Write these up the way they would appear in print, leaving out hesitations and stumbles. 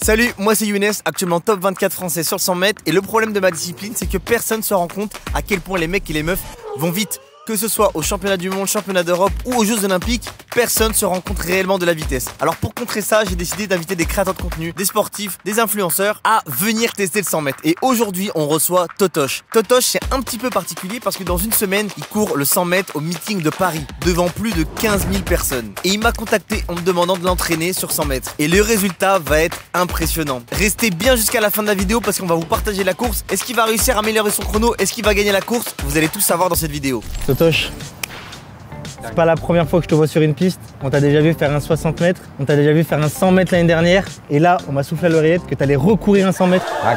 Salut, moi c'est Younes, actuellement top 24 français sur le 100 mètres. Et le problème de ma discipline, c'est que personne se rend compte à quel point les mecs et les meufs vont vite. Que ce soit au championnat du monde, championnat d'Europe ou aux Jeux Olympiques, personne se rend compte réellement de la vitesse. Alors pour contrer ça, j'ai décidé d'inviter des créateurs de contenu, des sportifs, des influenceurs à venir tester le 100 mètres. Et aujourd'hui, on reçoit Totosh. Totosh, c'est un petit peu particulier parce que dans une semaine, il court le 100 mètres au meeting de Paris devant plus de 15 000 personnes. Et il m'a contacté en me demandant de l'entraîner sur 100 mètres. Et le résultat va être impressionnant. Restez bien jusqu'à la fin de la vidéo parce qu'on va vous partager la course. Est-ce qu'il va réussir à améliorer son chrono? Est-ce qu'il va gagner la course? Vous allez tout savoir dans cette vidéo. Totosh, c'est pas la première fois que je te vois sur une piste. On t'a déjà vu faire un 60 mètres, on t'a déjà vu faire un 100 mètres l'année dernière. Et là, on m'a soufflé à l'oreillette que t'allais recourir un 100 mètres. I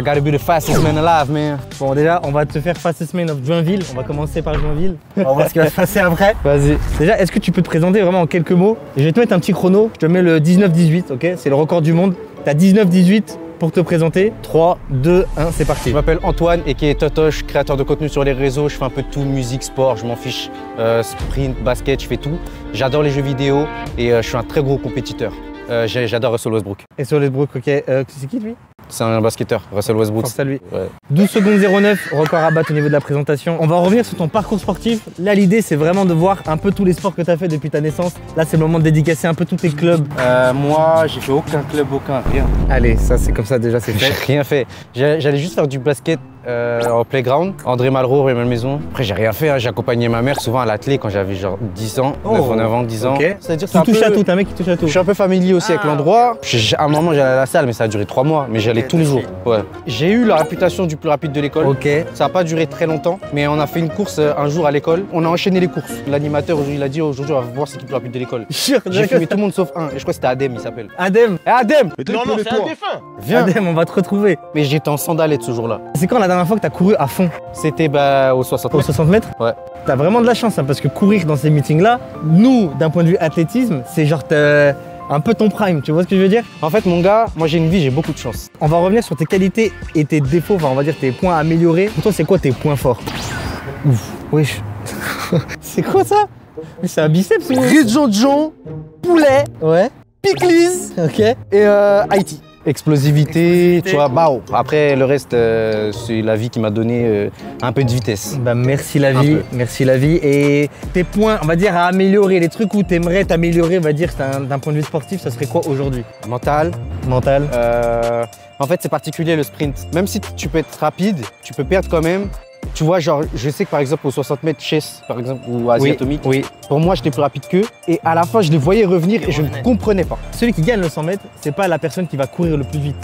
gotta be the fastest man alive, man. Bon, déjà, on va te faire Fastest Man of Joinville. On va commencer par Joinville. On va voir ce qui va se passer après. Vas-y. Déjà, est-ce que tu peux te présenter vraiment en quelques mots? Et je vais te mettre un petit chrono. Je te mets le 19-18, ok? C'est le record du monde. T'as 19-18 pour te présenter. 3, 2, 1, c'est parti. Je m'appelle Antoine et qui est Totosh, créateur de contenu sur les réseaux. Je fais un peu de tout, musique, sport, je m'en fiche. Sprint, basket, je fais tout. J'adore les jeux vidéo et je suis un très gros compétiteur. J'adore Russell Westbrook. Et sur Westbrook, ok. C'est qui lui? C'est un basketteur, Russell Westbrook. Force à lui. Ouais. 12 secondes 09, record à battre au niveau de la présentation. On va revenir sur ton parcours sportif. Là, l'idée, c'est vraiment de voir un peu tous les sports que tu as fait depuis ta naissance. Là, c'est le moment de dédicacer un peu tous tes clubs. Moi, j'ai fait aucun club, rien. Allez, ça, c'est comme ça déjà, c'est J'ai fait. rien fait. J'allais juste faire du basket en playground. André Malraux et ma maison. Après, j'ai rien fait. Hein. J'ai accompagné ma mère souvent à l'athlé quand j'avais genre 10 ans, 9 ou 9 ans, 10 ans. Ok. C'est-à-dire Tu touches à tout, t'es un mec qui touche à tout. Je suis un peu familier aussi avec l'endroit. À un moment, j'allais à la salle, mais ça a duré 3 mois. Mais j'allais tous les jours. Ouais. J'ai eu la réputation du plus rapide de l'école. Ok. Ça n'a pas duré très longtemps, mais on a fait une course un jour à l'école. On a enchaîné les courses. L'animateur, il a dit aujourd'hui, on va voir c'est qui le plus rapide de l'école. J'ai filmé tout le monde sauf un. Et je crois que c'était Adem, il s'appelle. Adem. Eh, Adem! Non, c'est un défunt. Viens! Adem, on va te retrouver. Mais j'étais en sandalette ce jour-là. C'est quand la dernière fois que t'as couru à fond? C'était au 60 Au mètres. 60 mètres? Ouais. T'as vraiment de la chance, hein, parce que courir dans ces meetings-là, nous, d'un point de vue athlétisme, c'est genre un peu ton prime, tu vois ce que je veux dire? En fait, mon gars, moi j'ai une vie, j'ai beaucoup de chance. On va revenir sur tes qualités et tes défauts, enfin on va dire tes points à améliorer. Pour toi, c'est quoi tes points forts? Ouf, wesh. C'est quoi ça? Mais c'est un biceps ou? Riz-Jean-Jean, poulet, Ouais. piclis Ok. et Haïti. Explosivité, tu vois, bah. Après, le reste, c'est la vie qui m'a donné un peu de vitesse. Bah merci la vie, merci la vie. Et tes points, on va dire, à améliorer, les trucs où t'aimerais t'améliorer, on va dire, d'un point de vue sportif, ça serait quoi aujourd'hui? Mental. Mental. En fait, c'est particulier le sprint. Même si tu peux être rapide, tu peux perdre quand même. Tu vois, genre, je sais que par exemple, au 60 mètres chess, par exemple, ou Asie Atomique, oui. pour moi, j'étais plus rapide qu'eux. Et à la fin, je les voyais revenir et je ne comprenais pas. Celui qui gagne le 100 mètres, c'est pas la personne qui va courir le plus vite.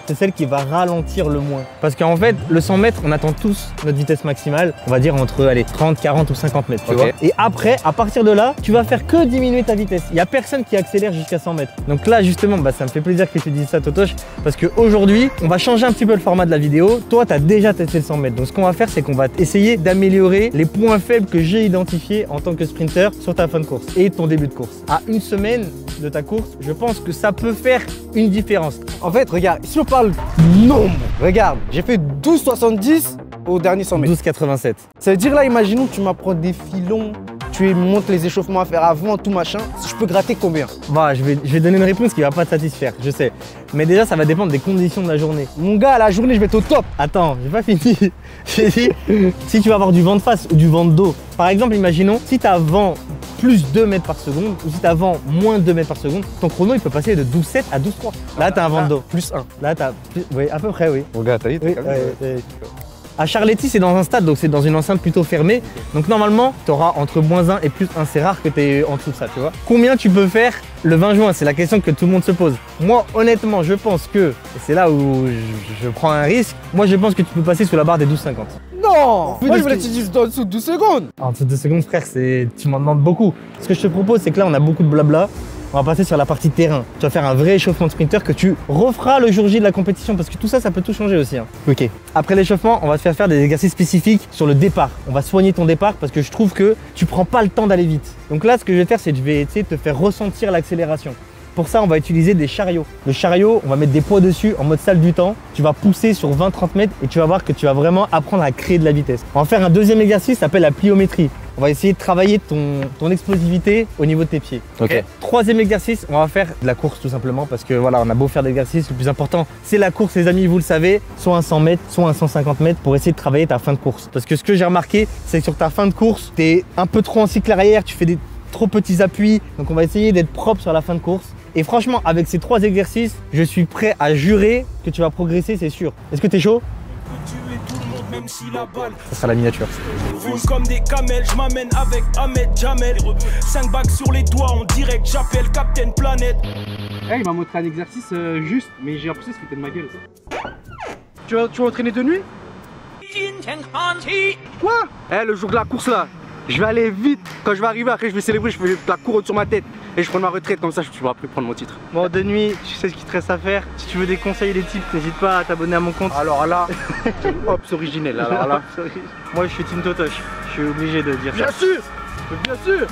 C'est celle qui va ralentir le moins. Parce qu'en fait, le 100 mètres, on attend tous notre vitesse maximale, on va dire entre allez, 30, 40 ou 50 mètres, tu vois. Et après, à partir de là, tu vas faire que diminuer ta vitesse. Il n'y a personne qui accélère jusqu'à 100 mètres. Donc là, justement, bah, ça me fait plaisir que tu dises ça, Totosh, parce qu'aujourd'hui, on va changer un petit peu le format de la vidéo. Toi, tu as déjà testé le 100 mètres. Donc ce qu'on va faire, c'est qu'on va essayer d'améliorer les points faibles que j'ai identifiés en tant que sprinter sur ta fin de course et ton début de course. À une semaine de ta course, je pense que ça peut faire une différence. En fait, regarde, si on parle nombre, regarde, j'ai fait 12,70 au dernier 100 mètres. 12,87. Ça veut dire là, imaginons que tu m'apprends des filons, tu montres les échauffements à faire avant, tout machin. Je peux gratter combien? Bah, je vais donner une réponse qui va pas te satisfaire, je sais. Mais déjà, ça va dépendre des conditions de la journée. Mon gars, à la journée, je vais être au top. Attends, j'ai pas fini. J'ai dit, si tu vas avoir du vent de face ou du vent de dos. Par exemple, imaginons, si tu as vent plus 2 mètres par seconde ou si tu as vent moins 2 mètres par seconde, ton chrono il peut passer de 12,7 à 12,3. Là, tu as un vent de dos. Plus 1. Là, tu as. Oui, à peu près, oui. Mon gars, t'as dit? Oui, à Charletti, c'est dans un stade, donc c'est dans une enceinte plutôt fermée. Donc normalement, tu auras entre moins 1 et plus 1. C'est rare que tu es en dessous de ça, tu vois. Combien tu peux faire le 20 juin? C'est la question que tout le monde se pose. Moi, honnêtement, je pense que, et c'est là où je prends un risque, moi je pense que tu peux passer sous la barre des 12,50. Non! Moi, je voulais que tu dises en dessous de 12 secondes. En dessous de 2 secondes, frère, tu m'en demandes beaucoup. Ce que je te propose, c'est que là, on a beaucoup de blabla. On va passer sur la partie terrain. Tu vas faire un vrai échauffement de sprinter que tu referas le jour J de la compétition parce que tout ça, ça peut tout changer aussi. Hein. Ok. Après l'échauffement, on va te faire des exercices spécifiques sur le départ. On va soigner ton départ parce que je trouve que tu prends pas le temps d'aller vite. Donc là, ce que je vais faire, c'est que je vais essayer de te faire ressentir l'accélération. Pour ça, on va utiliser des chariots. Le chariot, on va mettre des poids dessus en mode salle du temps. Tu vas pousser sur 20-30 mètres et tu vas voir que tu vas vraiment apprendre à créer de la vitesse. On va faire un deuxième exercice, ça s'appelle la pliométrie. On va essayer de travailler ton explosivité au niveau de tes pieds. Ok. Troisième exercice, on va faire de la course tout simplement parce que voilà, on a beau faire des exercices, le plus important c'est la course les amis, vous le savez, soit un 100 mètres, soit un 150 mètres pour essayer de travailler ta fin de course. Parce que ce que j'ai remarqué, c'est que sur ta fin de course, tu es un peu trop en cycle arrière, tu fais des trop petits appuis, donc on va essayer d'être propre sur la fin de course. Et franchement, avec ces 3 exercices, je suis prêt à jurer que tu vas progresser, c'est sûr. Est-ce que tu es chaud? Même si la balle Ça sera la miniature. roule comme des camels, je m'amène avec Ahmed Jamel. 5 bagues sur les doigts en direct, j'appelle Captain Planet. Il m'a montré un exercice juste, mais j'ai l'impression que c'était de ma gueule. Tu vas entraîner de nuit? Quoi? Le jour de la course là, je vais aller vite. Quand je vais arriver, après je vais célébrer, je fais la couronne sur ma tête. Et je prends ma retraite, comme ça je pourrai plus prendre mon titre. Bon, de nuit, tu sais ce qu'il te reste à faire. Si tu veux des conseils, des tips, n'hésite pas à t'abonner à mon compte. Alors là, hop, c'est originel. Alors là, Moi, je suis Team Totoche. Je suis obligé de dire ça. bien sûr, bien sûr.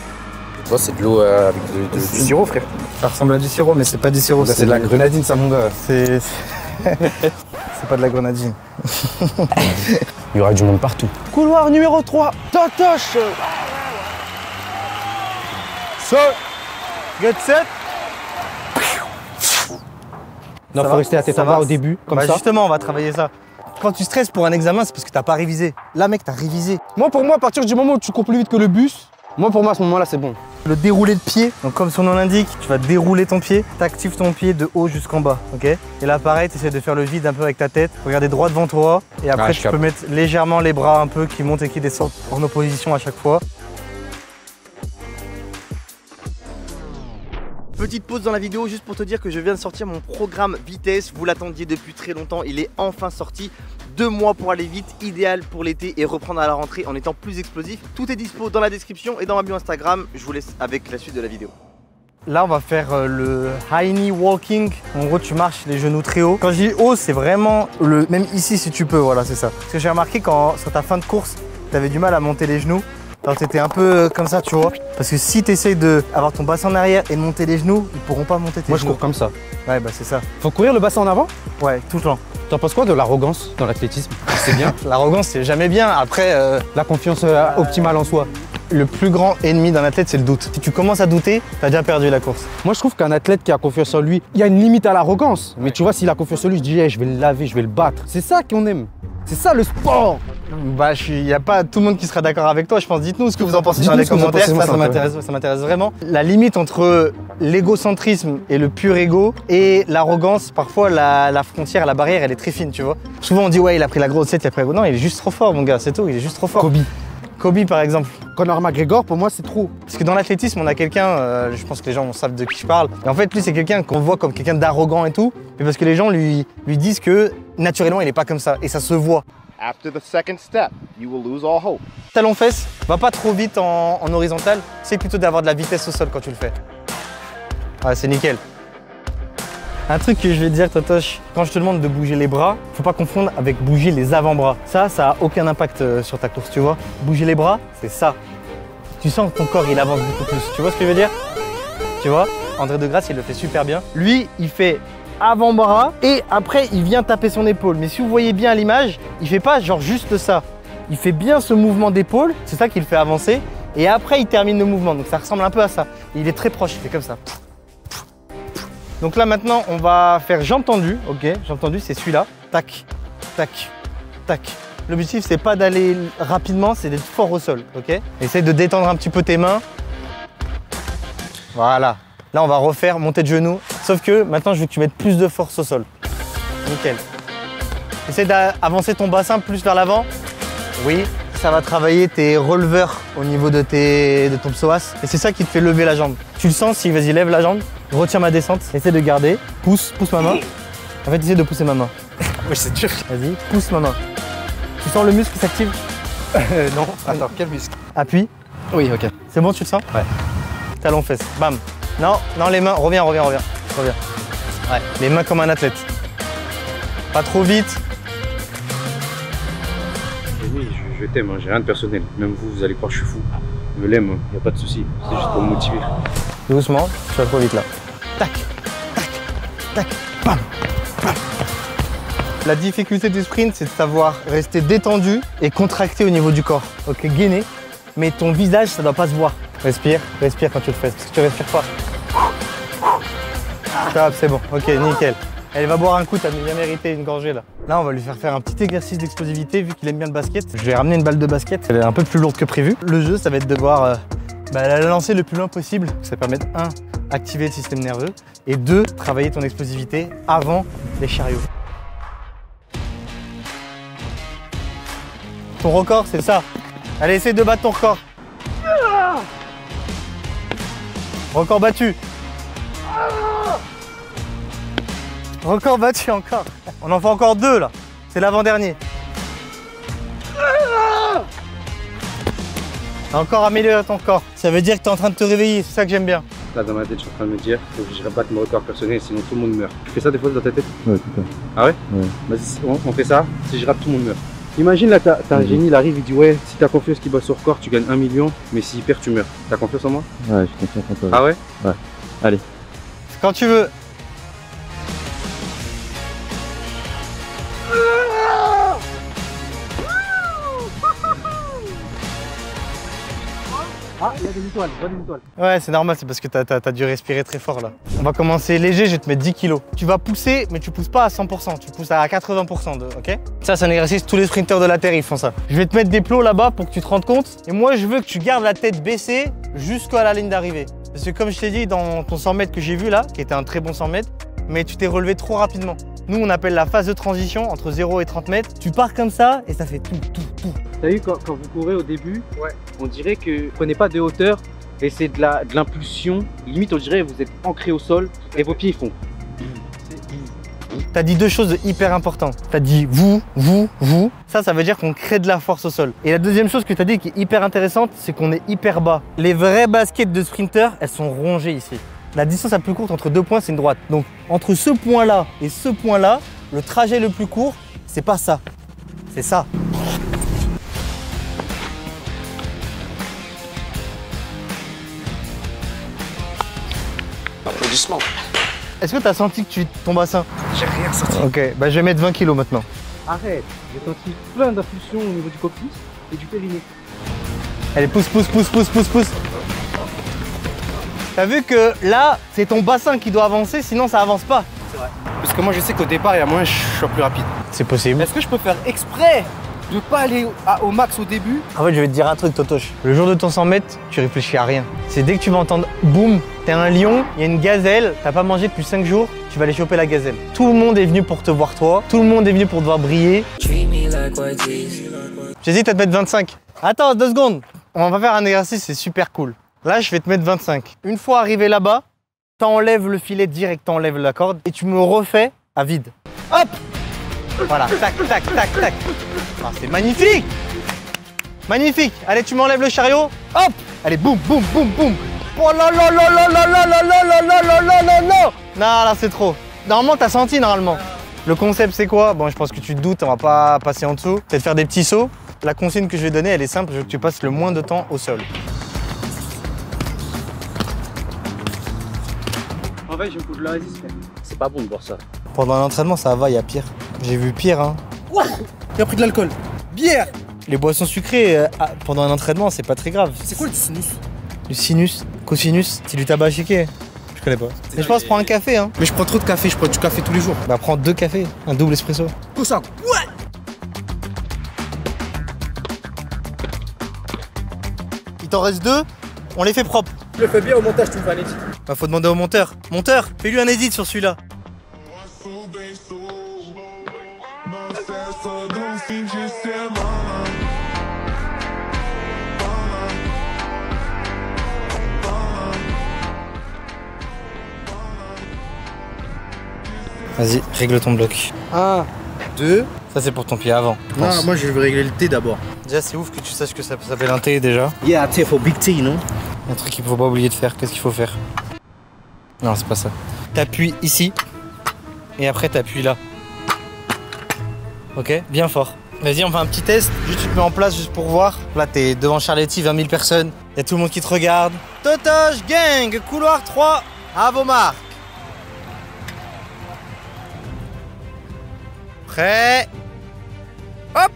Toi, c'est de l'eau avec du sirop, frère. Ça ressemble à du sirop, mais c'est pas du sirop. C'est de la grenadine, ça, mon gars. C'est pas de la grenadine. Il y aura du monde partout. Couloir numéro 3, Totoche. Get set. Non, faut rester à tête en bas au début, comme ça. Justement, on va travailler ça. Quand tu stresses pour un examen, c'est parce que t'as pas révisé. Là, mec, t'as révisé. Moi, pour moi, à partir du moment où tu cours plus vite que le bus, moi, pour moi, à ce moment-là, c'est bon. Le déroulé de pied, donc comme son nom l'indique, tu vas dérouler ton pied, t'actives ton pied de haut jusqu'en bas, ok? Et là pareil, tu essaies de faire le vide un peu avec ta tête, regarder droit devant toi, et après tu peux mettre légèrement les bras un peu qui montent et qui descendent en opposition à chaque fois. Petite pause dans la vidéo juste pour te dire que je viens de sortir mon programme vitesse. Vous l'attendiez depuis très longtemps, il est enfin sorti. 2 mois pour aller vite, idéal pour l'été et reprendre à la rentrée en étant plus explosif. Tout est dispo dans la description et dans ma bio Instagram. Je vous laisse avec la suite de la vidéo. Là, on va faire le high knee walking. En gros, tu marches les genoux très haut. Quand je dis haut, c'est vraiment même ici si tu peux, voilà, c'est ça. Parce que j'ai remarqué quand sur ta fin de course, tu avais du mal à monter les genoux. Alors t'étais un peu comme ça, tu vois. Parce que si tu essayes d'avoir ton bassin en arrière et de monter les genoux, ils pourront pas monter tes genoux. Moi, je cours comme ça. Ouais, bah c'est ça. Faut courir le bassin en avant? Ouais, tout le temps. T'en penses quoi de l'arrogance dans l'athlétisme? C'est bien. L'arrogance, c'est jamais bien. Après, La confiance optimale en soi. le plus grand ennemi d'un athlète, c'est le doute. Si tu commences à douter, t'as déjà perdu la course. Moi, je trouve qu'un athlète qui a confiance en lui, il y a une limite à l'arrogance. Mais tu vois, s'il a confiance en lui, je dis, hey, je vais le laver, je vais le battre. C'est ça qu'on aime. C'est ça le sport. Bah, il n'y a pas tout le monde qui sera d'accord avec toi, je pense. Dites-nous ce que vous en pensez dans les commentaires, ça m'intéresse vraiment. La limite entre l'égocentrisme et le pur ego et l'arrogance, parfois la frontière, la barrière, elle est très fine, tu vois. Souvent on dit ouais, il a pris la grosse tête, il a pris la grosse... Non, il est juste trop fort, mon gars, c'est tout, il est juste trop fort. Kobe par exemple. Conor McGregor, pour moi, c'est trop. Parce que dans l'athlétisme, on a quelqu'un, je pense que les gens savent de qui je parle. Et en fait, lui, c'est quelqu'un qu'on voit comme quelqu'un d'arrogant et tout, mais parce que les gens lui disent que naturellement, il est pas comme ça, et ça se voit. After the second step, you will lose all hope. Talon-fesse, va pas trop vite en horizontal, c'est plutôt d'avoir de la vitesse au sol quand tu le fais. Ouais, c'est nickel. Un truc que je vais te dire, Totoche, quand je te demande de bouger les bras, faut pas confondre avec bouger les avant-bras. Ça a aucun impact sur ta course, tu vois. Bouger les bras, c'est ça. Tu sens que ton corps, il avance beaucoup plus. Tu vois ce que je veux dire? Tu vois, André Degrasse, il le fait super bien. Lui, il fait avant-bras et après, il vient taper son épaule. Mais si vous voyez bien à l'image, il fait pas genre juste ça. Il fait bien ce mouvement d'épaule, c'est ça qui le fait avancer. Et après, il termine le mouvement. Donc ça ressemble un peu à ça. Et il est très proche, il fait comme ça. Donc là maintenant on va faire jambes tendues, ok, jambes tendues c'est celui-là, tac, tac, tac. L'objectif c'est pas d'aller rapidement, c'est d'être fort au sol, ok. Essaye de détendre un petit peu tes mains. Voilà. Là on va refaire montée de genoux, sauf que maintenant je veux que tu mettes plus de force au sol. Nickel. Essaye d'avancer ton bassin plus vers l'avant. Oui, ça va travailler tes releveurs au niveau de ton psoas et c'est ça qui te fait lever la jambe. Tu le sens si, vas-y lève la jambe. Retiens ma descente, essaie de garder, pousse ma main. En fait, essaie de pousser ma main. Oui, c'est dur. Vas-y, pousse ma main. Tu sens le muscle qui s'active? Non. Attends, quel muscle? Appuie. Oui, ok. C'est bon, tu le sens? Ouais. Talon fesse, bam. Non, non, les mains, reviens. Ouais, les mains comme un athlète. Pas trop vite. Oui, je t'aime, hein, j'ai rien de personnel. Même vous, vous allez croire que je suis fou. Je l'aime, il n'y a pas de souci. C'est juste pour me motiver. Doucement, tu vas trop vite là. Tac, tac, bam, bam. La difficulté du sprint, c'est de savoir rester détendu et contracté au niveau du corps. Ok, gainé, mais ton visage, ça doit pas se voir. Respire, respire quand tu le fais, parce que tu respires pas. Stop, c'est bon, ok, nickel. Elle va boire un coup, t'as bien mérité une gorgée là. Là, on va lui faire un petit exercice d'explosivité vu qu'il aime bien le basket. Je vais ramener une balle de basket, elle est un peu plus lourde que prévu. Le jeu, ça va être de devoir la lancer le plus loin possible. Ça permet de 1, activer le système nerveux et 2, travailler ton explosivité avant les chariots. Ton record, c'est ça. Allez, essaye de battre ton record. Record battu. Record battu encore. On en fait encore 2 là. C'est l'avant-dernier. Encore améliorer ton corps. Ça veut dire que tu es en train de te réveiller. C'est ça que j'aime bien. Là dans ma tête, je suis en train de me dire, faut que je rabatte mon record personnel, sinon tout le monde meurt. Tu fais ça des fois dans ta tête? Ouais, tout à fait. Ah ouais? Ouais. Vas-y, on fait ça, si je rate, tout le monde meurt. Imagine là, t'as un génie, il arrive, il dit ouais, si t'as confiance qu'il bat son record, tu gagnes 1 million, mais s'il perd, tu meurs. T'as confiance en moi? Ouais, je suis confiant en toi. Ah ouais? Ouais. Allez. Quand tu veux. Ah, il y a des étoiles, je vois des étoiles. Ouais, c'est normal, c'est parce que t'as dû respirer très fort là. On va commencer léger, je vais te mettre 10 kilos. Tu vas pousser, mais tu pousses pas à 100%, tu pousses à 80%, ok? Ça, c'est un exercice, tous les sprinteurs de la Terre, ils font ça. Je vais te mettre des plots là-bas pour que tu te rendes compte. Et moi, je veux que tu gardes la tête baissée jusqu'à la ligne d'arrivée. Parce que comme je t'ai dit, dans ton 100 mètres que j'ai vu là, qui était un très bon 100 mètres, mais tu t'es relevé trop rapidement. Nous, on appelle la phase de transition entre 0 et 30 mètres. Tu pars comme ça et ça fait tout. T'as vu quand vous courez au début, ouais, on dirait que vous prenez pas de hauteur et c'est de l'impulsion. Limite, on dirait que vous êtes ancré au sol et vos pieds ils font. T'as dit 2 choses hyper importantes. T'as dit vous. Ça veut dire qu'on crée de la force au sol. Et la deuxième chose que t'as dit qui est hyper intéressante, c'est qu'on est hyper bas. Les vrais baskets de sprinters, elles sont rongées ici. La distance la plus courte entre 2 points, c'est une droite. Donc entre ce point-là et ce point-là, le trajet le plus court, c'est pas ça. C'est ça. Applaudissements. Est-ce que tu as senti que ton bassin? J'ai rien senti. Ok, bah je vais mettre 20 kilos maintenant. Arrête, j'ai senti plein d'impulsions au niveau du coccyx et du périnée. Allez, pousse. T'as vu que là, c'est ton bassin qui doit avancer, sinon ça avance pas. C'est vrai. Parce que moi je sais qu'au départ, il y a moyen que je sois plus rapide. C'est possible. Est-ce que je peux faire exprès de pas aller au max au début? En fait, je vais te dire un truc, Totoche. Le jour de ton 100 mètres, tu réfléchis à rien. C'est dès que tu vas entendre boum, t'es un lion, il y a une gazelle, t'as pas mangé depuis 5 jours, tu vas aller choper la gazelle. Tout le monde est venu pour te voir toi, tout le monde est venu pour te voir briller. J'hésite à te mettre 25. Attends, 2 secondes. On va faire un exercice, c'est super cool. Là, je vais te mettre 25. Une fois arrivé là-bas, t'enlèves le filet direct, t'enlèves la corde et tu me refais à vide. Hop! Voilà, tac. Ah, c'est magnifique! Magnifique! Allez, tu m'enlèves le chariot. Hop! Allez, boum. Oh là là. Non, là, c'est trop. Normalement, t'as senti, normalement. Le concept, c'est quoi? Bon, je pense que tu te doutes, on va pas passer en dessous. C'est de faire des petits sauts. La consigne que je vais donner, elle est simple, je veux que tu passes le moins de temps au sol. En fait, je le résiste. C'est pas bon de voir ça. Pendant un entraînement, ça va, il y a pire. J'ai vu pire, hein. Ouah! Il a pris de l'alcool. Bière! Les boissons sucrées, pendant un entraînement, c'est pas très grave. C'est quoi le sinus? Le sinus, cosinus, c'est du tabac chiqué. Je connais pas. Mais je pense prends un café, hein. Mais je prends trop de café, je prends du café tous les jours. Bah prends 2 cafés, un double espresso. Tout ça. Ouais! Il t'en reste 2, on les fait propres. Je le fais bien au montage, tu me fais un edit. Bah faut demander au monteur. Monteur, fais-lui un edit sur celui-là. Vas-y, règle ton bloc. 1, 2. Ça c'est pour ton pied avant. Non, moi je vais régler le T d'abord. Déjà c'est ouf que tu saches que ça s'appelle un T déjà. Yeah, T for big T, non? Un truc qu'il faut pas oublier de faire. Qu'est-ce qu'il faut faire? Non, c'est pas ça. T'appuies ici et après t'appuies là. Ok, bien fort. Vas-y, on fait un petit test. Juste tu te mets en place juste pour voir. Là t'es devant Charletti, 20 000 personnes. Y a tout le monde qui te regarde. Totoche gang, couloir 3, à vos marques. Prêt. Hop.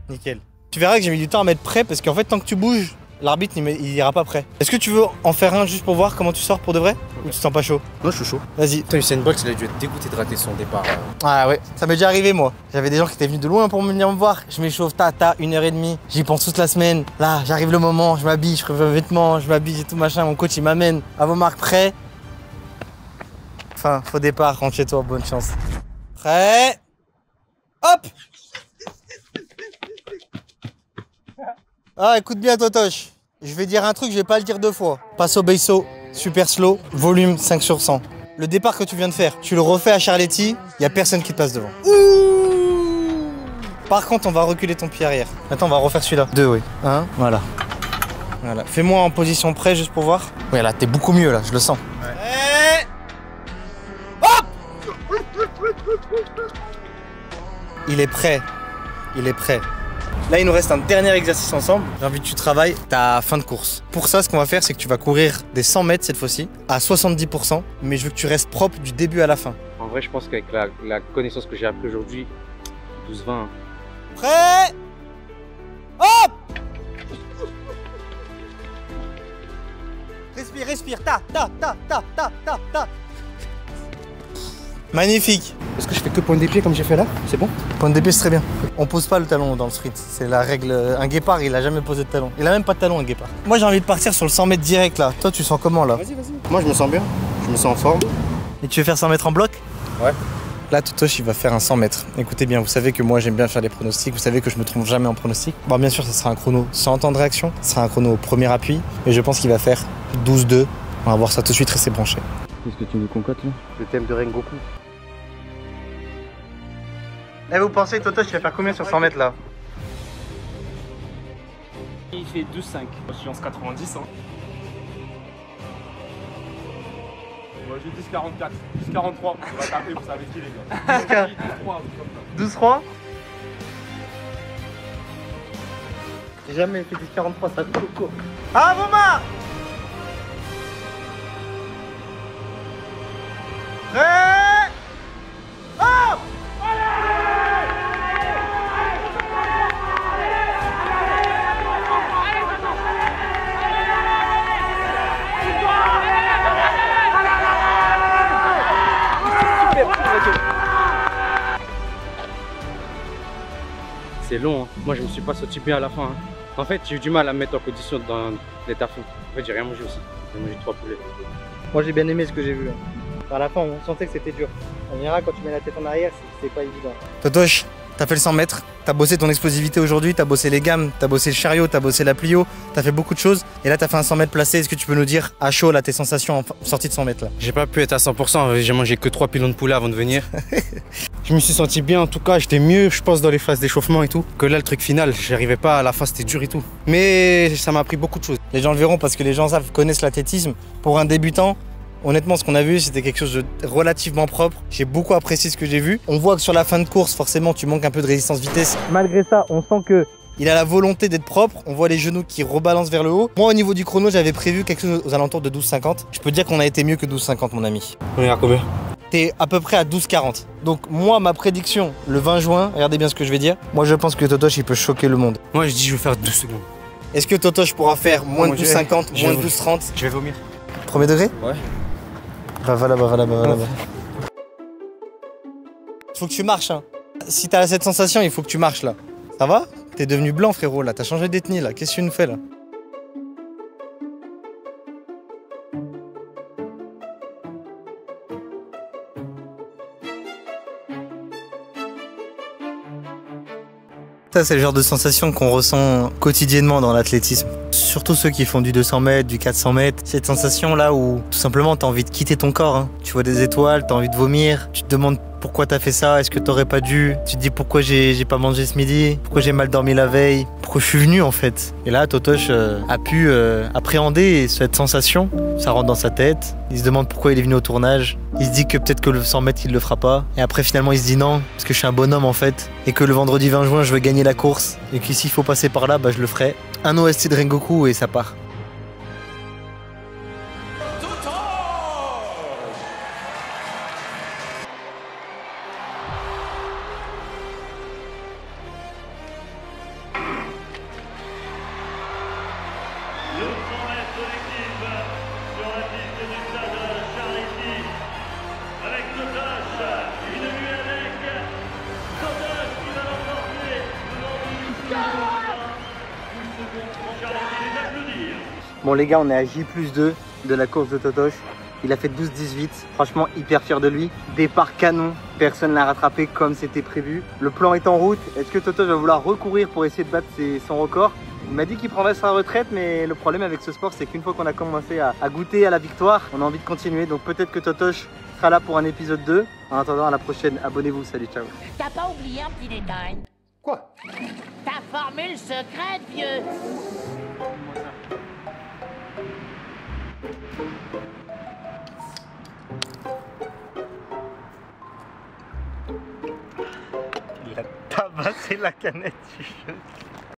Nickel. Tu verras que j'ai mis du temps à mettre prêt parce qu'en fait, tant que tu bouges, l'arbitre il ira pas prêt. Est-ce que tu veux en faire un juste pour voir comment tu sors pour de vrai? Ou tu te sens pas chaud? Moi, je suis chaud. Vas-y. Putain, Usain Bolt, il a dû être dégoûté de rater son départ. Ah ouais, ça m'est déjà arrivé moi. J'avais des gens qui étaient venus de loin pour venir me voir. Je m'échauffe, 1h30. J'y pense toute la semaine. Là, j'arrive le moment, je m'habille, je préfère mes vêtements, je m'habille et tout machin. Mon coach il m'amène à vos marques prêts. Enfin, faux départ, rentre chez toi, bonne chance. Prêt. Hop. Ah, écoute bien Totoche. Je vais dire un truc, je vais pas le dire deux fois. Passo Beiso, super slow, volume 5 sur 100. Le départ que tu viens de faire, tu le refais à Charletti, il y a personne qui te passe devant. Ouh. Par contre, on va reculer ton pied arrière. Maintenant, on va refaire celui-là. 2, oui. 1, voilà. Voilà. Fais-moi en position près juste pour voir. Ouais, là, t'es beaucoup mieux, là, je le sens. Ouais. Hop. Il est prêt. Il est prêt. Là, il nous reste un dernier exercice ensemble. J'ai envie que tu travailles ta fin de course. Pour ça, ce qu'on va faire, c'est que tu vas courir des 100 mètres cette fois-ci, à 70%, mais je veux que tu restes propre du début à la fin. En vrai, je pense qu'avec la connaissance que j'ai appris aujourd'hui, 12-20. Prêt. Hop. Respire, respire. Ta. Magnifique. Est-ce que je fais que pointe des pieds comme j'ai fait là? C'est bon? Pointe des pieds, c'est très bien. On pose pas le talon dans le street. C'est la règle. Un guépard, il a jamais posé de talon. Il a même pas de talon, un guépard. Moi, j'ai envie de partir sur le 100 mètres direct là. Toi, tu sens comment là? Vas-y. Moi, je me sens bien. Je me sens en forme. Et tu veux faire 100 mètres en bloc? Ouais. Là, Totoche, il va faire un 100 mètres. Écoutez bien, vous savez que moi, j'aime bien faire des pronostics. Vous savez que je me trompe jamais en pronostic. Bon, bien sûr, ça sera un chrono sans temps de réaction. Ce sera un chrono au premier appui. Et je pense qu'il va faire 12-2. On va voir ça tout de suite, restez branchés. Qu'est-ce que tu veux qu'on cote là? Le thème de Rengoku. Et vous pensez, Totoche, il va faire combien sur 100 mètres là? Il fait 12,5. Je suis en 90. Hein. Ouais, j'ai 10,44. 10,43. On va taper, vous savez qui les gars. 12-3. J'ai jamais fait 10-43, ça trop court. Ah, Boma! Prêt! Hop! C'est long, hein. Moi je me suis pas senti bien à la fin. Hein. En fait, j'ai eu du mal à me mettre en condition dans l'état fond. En fait, j'ai rien mangé aussi. J'ai mangé 3 poulets. Moi j'ai bien aimé ce que j'ai vu. À la fin, on sentait que c'était dur. En général, quand tu mets la tête en arrière, c'est pas évident. Totoche, t'as fait le 100 mètres, t'as bossé ton explosivité aujourd'hui, t'as bossé les gammes, t'as bossé le chariot, t'as bossé la plio, t'as fait beaucoup de choses. Et là, t'as fait un 100 mètres placé. Est-ce que tu peux nous dire à chaud là tes sensations en sortie de 100 mètres là? J'ai pas pu être à 100%, j'ai mangé que 3 pilons de poulet avant de venir. Je me suis senti bien en tout cas, j'étais mieux je pense dans les phases d'échauffement et tout. Que là le truc final, j'arrivais pas, à la fin c'était dur et tout. Mais ça m'a appris beaucoup de choses. Les gens le verront parce que les gens savent, connaissent l'athlétisme. Pour un débutant, honnêtement, ce qu'on a vu, c'était quelque chose de relativement propre. J'ai beaucoup apprécié ce que j'ai vu. On voit que sur la fin de course, forcément, tu manques un peu de résistance-vitesse. Malgré ça, on sent que il a la volonté d'être propre. On voit les genoux qui rebalancent vers le haut. Moi, au niveau du chrono, j'avais prévu quelque chose aux alentours de 12,50. Je peux te dire qu'on a été mieux que 12,50, mon ami. On est à combien? T'es à peu près à 12,40. Donc moi, ma prédiction, le 20 juin, regardez bien ce que je vais dire. Moi, je pense que Totoche, il peut choquer le monde. Moi je dis je vais faire 12 secondes. Est-ce que Totoche pourra faire moins de 12,50, moins de 12,30? Je vais vomir. Premier degré? Ouais. Bah voilà. Faut que tu marches, hein. Si t'as cette sensation, il faut que tu marches là. Ça va? T'es devenu blanc, frérot, là. T'as changé d'ethnie, là. Qu'est-ce que tu nous fais, là? Ça, c'est le genre de sensation qu'on ressent quotidiennement dans l'athlétisme. Surtout ceux qui font du 200 mètres, du 400 mètres. Cette sensation-là où, tout simplement, t'as envie de quitter ton corps. Hein. Tu vois des étoiles, t'as envie de vomir. Tu te demandes pourquoi t'as fait ça, est-ce que t'aurais pas dû. Tu te dis pourquoi j'ai pas mangé ce midi, pourquoi j'ai mal dormi la veille, pourquoi je suis venu en fait. Et là, Totoche a pu appréhender cette sensation. Ça rentre dans sa tête. Il se demande pourquoi il est venu au tournage. Il se dit que peut-être que le 100 mètres, il le fera pas. Et après, finalement, il se dit non, parce que je suis un bonhomme en fait. Et que le vendredi 20 juin, je veux gagner la course. Et que s'il faut passer par là, bah, je le ferai. Un OST de Rengoku et ça part. Bon les gars, on est à J+2 de la course de Totoche. Il a fait 12-18, franchement hyper fier de lui. Départ canon, personne ne l'a rattrapé comme c'était prévu. Le plan est en route. Est-ce que Totoche va vouloir recourir pour essayer de battre son record? Il m'a dit qu'il prendrait sa retraite, mais le problème avec ce sport, c'est qu'une fois qu'on a commencé à goûter à la victoire, on a envie de continuer. Donc peut-être que Totoche sera là pour un épisode 2. En attendant, à la prochaine, abonnez-vous, salut, ciao. T'as pas oublié un petit détail? Quoi? Ta formule secrète, vieux. Il a tabassé la canette du jeu.